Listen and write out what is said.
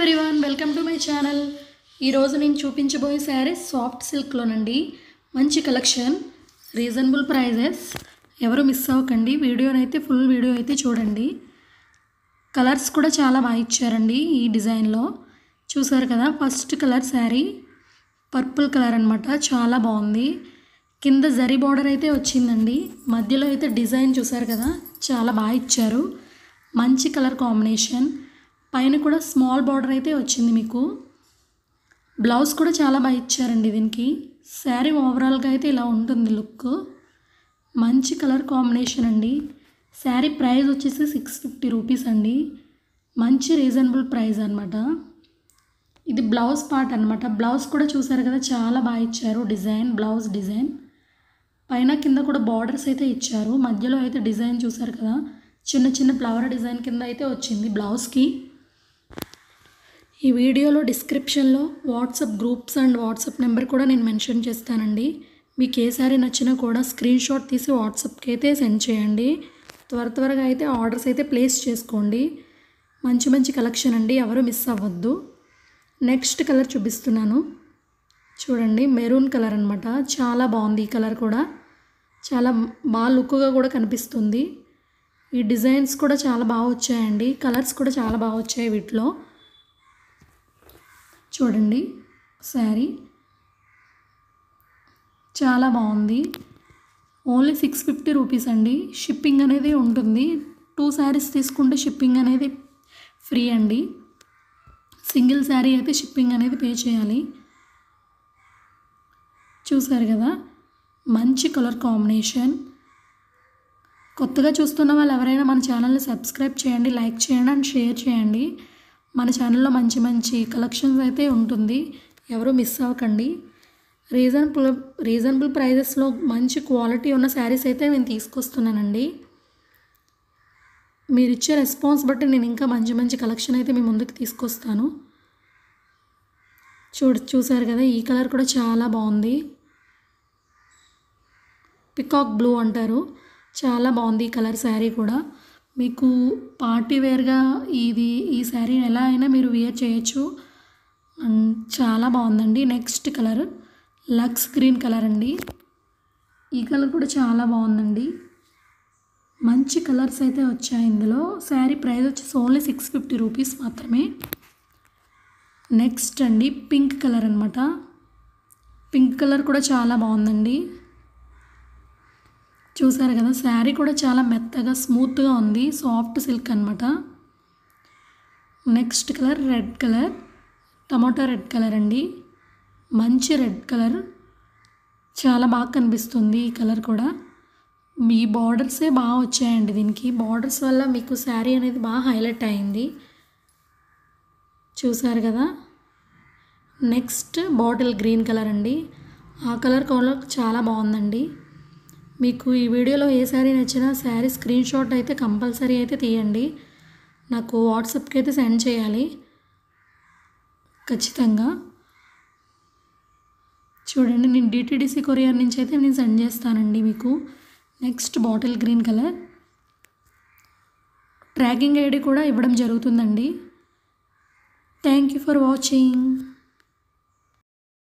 Everyone, welcome to my channel. ఈరోజు నేను చూపించబోయే శారీస్ సాఫ్ట్ సిల్క్లోనండి. మంచి కలెక్షన్, రీజనబుల్ ప్రైజెస్. ఎవరు మిస్ అవ్వకండి. వీడియోనైతే ఫుల్ వీడియో అయితే చూడండి. కలర్స్ కూడా చాలా బాగా ఇచ్చారండి ఈ డిజైన్లో. చూసారు కదా, first colour sari purple colour అనమాట. చాలా బాగుంది. కింద జరీ బార్డర్ అయితే వచ్చిందండి. మధ్యలో అయితే డిజైన్ చూసారు కదా, చాలా బాగా ఇచ్చారు. మంచి కలర్ కాంబినేషన్. పైన కూడా స్మాల్ బార్డర్ అయితే వచ్చింది మీకు. బ్లౌజ్ కూడా చాలా బాగా ఇచ్చారండి దీనికి. శారీ ఓవరాల్గా అయితే ఇలా ఉంటుంది లుక్. మంచి కలర్ కాంబినేషన్ అండి. శారీ ప్రైస్ వచ్చేసి 650 రూపీస్ అండి. మంచి రీజనబుల్ ప్రైస్ అనమాట. ఇది బ్లౌజ్ పార్ట్ అనమాట. బ్లౌజ్ కూడా చూసారు కదా, చాలా బాగా ఇచ్చారు డిజైన్. బ్లౌజ్ డిజైన్ పైన కింద కూడా బార్డర్స్ అయితే ఇచ్చారు. మధ్యలో అయితే డిజైన్ చూసారు కదా, చిన్న చిన్న ఫ్లవర్ డిజైన్ కింద అయితే వచ్చింది బ్లౌజ్కి. ఈ వీడియోలో డిస్క్రిప్షన్లో WhatsApp groups and WhatsApp number కూడా నేను మెన్షన్ చేస్తానండి. మీకు ఏ సారీ నచ్చినా కూడా స్క్రీన్ షాట్ తీసి వాట్సాప్కి అయితే సెండ్ చేయండి. త్వరగా అయితే ఆర్డర్స్ అయితే ప్లేస్ చేసుకోండి. మంచి మంచి కలెక్షన్ అండి, ఎవరు మిస్ అవ్వద్దు. నెక్స్ట్ కలర్ చూపిస్తున్నాను చూడండి. మెరూన్ కలర్ అనమాట. చాలా బాగుంది ఈ కలర్ కూడా. చాలా బాగా లుక్గా కూడా కనిపిస్తుంది. ఈ డిజైన్స్ కూడా చాలా బాగా వచ్చాయండి. కలర్స్ కూడా చాలా బాగా వచ్చాయి వీటిలో. చూడండి, శారీ చాలా బాగుంది. ఓన్లీ 650 రూపీస్ అండి. షిప్పింగ్ అనేది ఉంటుంది. 2 శారీస్ తీసుకుంటే షిప్పింగ్ అనేది ఫ్రీ అండి. సింగిల్ శారీ అయితే షిప్పింగ్ అనేది పే చేయాలి. చూసారు కదా, మంచి కలర్ కాంబినేషన్. కొత్తగా చూస్తున్న వాళ్ళు ఎవరైనా మన ఛానల్ని సబ్స్క్రైబ్ చేయండి, లైక్ చేయండి అండ్ షేర్ చేయండి. మన ఛానల్లో మంచి మంచి కలెక్షన్స్ అయితే ఉంటుంది, ఎవరు మిస్ అవ్వకండి. రీజనబుల్ ప్రైజెస్లో మంచి క్వాలిటీ ఉన్న శారీస్ అయితే నేను తీసుకొస్తున్నానండి. మీరు ఇచ్చే రెస్పాన్స్ బట్టి నేను ఇంకా మంచి మంచి కలెక్షన్ అయితే మీ ముందుకు తీసుకొస్తాను. చూసారు కదా, ఈ కలర్ కూడా చాలా బాగుంది. పికాక్ బ్లూ అంటారు. చాలా బాగుంది ఈ కలర్ శారీ కూడా. మీకు పార్టీ వేర్గా ఈ శారీ ఎలా అయినా మీరు వేర్ చేయొచ్చు. చాలా బాగుందండి. నెక్స్ట్ కలర్ లక్స్ గ్రీన్ కలర్ అండి. ఈ కలర్ కూడా చాలా బాగుందండి. మంచి కలర్స్ అయితే వచ్చాయి ఇందులో. శారీ ప్రైస్ వచ్చేసి ఓన్లీ 650 రూపీస్ మాత్రమే. నెక్స్ట్ అండి పింక్ కలర్ అనమాట. పింక్ కలర్ కూడా చాలా బాగుందండి. చూసారు కదా, శారీ కూడా చాలా మెత్తగా స్మూత్గా ఉంది. సాఫ్ట్ సిల్క్ అనమాట. నెక్స్ట్ కలర్ రెడ్ కలర్, టమాటా రెడ్ కలర్ అండి. మంచి రెడ్ కలర్, చాలా బాగా కనిపిస్తుంది ఈ కలర్ కూడా. మీ బార్డర్సే బాగా వచ్చాయండి దీనికి. బార్డర్స్ వల్ల మీకు శారీ అనేది బాగా హైలైట్ అయింది. చూసారు కదా. నెక్స్ట్ బాటిల్ గ్రీన్ కలర్ అండి. ఆ కలర్ చాలా బాగుందండి. మీకు ఈ వీడియోలో ఏ శారీ నచ్చినా శారీ స్క్రీన్ షాట్ అయితే కంపల్సరీ అయితే తీయండి. నాకు వాట్సాప్కి అయితే సెండ్ చేయాలి ఖచ్చితంగా. చూడండి, నేను DTDC కొరియర్ నుంచి అయితే నేను సెండ్ చేస్తానండి మీకు. Next bottle green colour. Tracking ID కూడా ఇవ్వడం జరుగుతుందండి. Thank you for watching.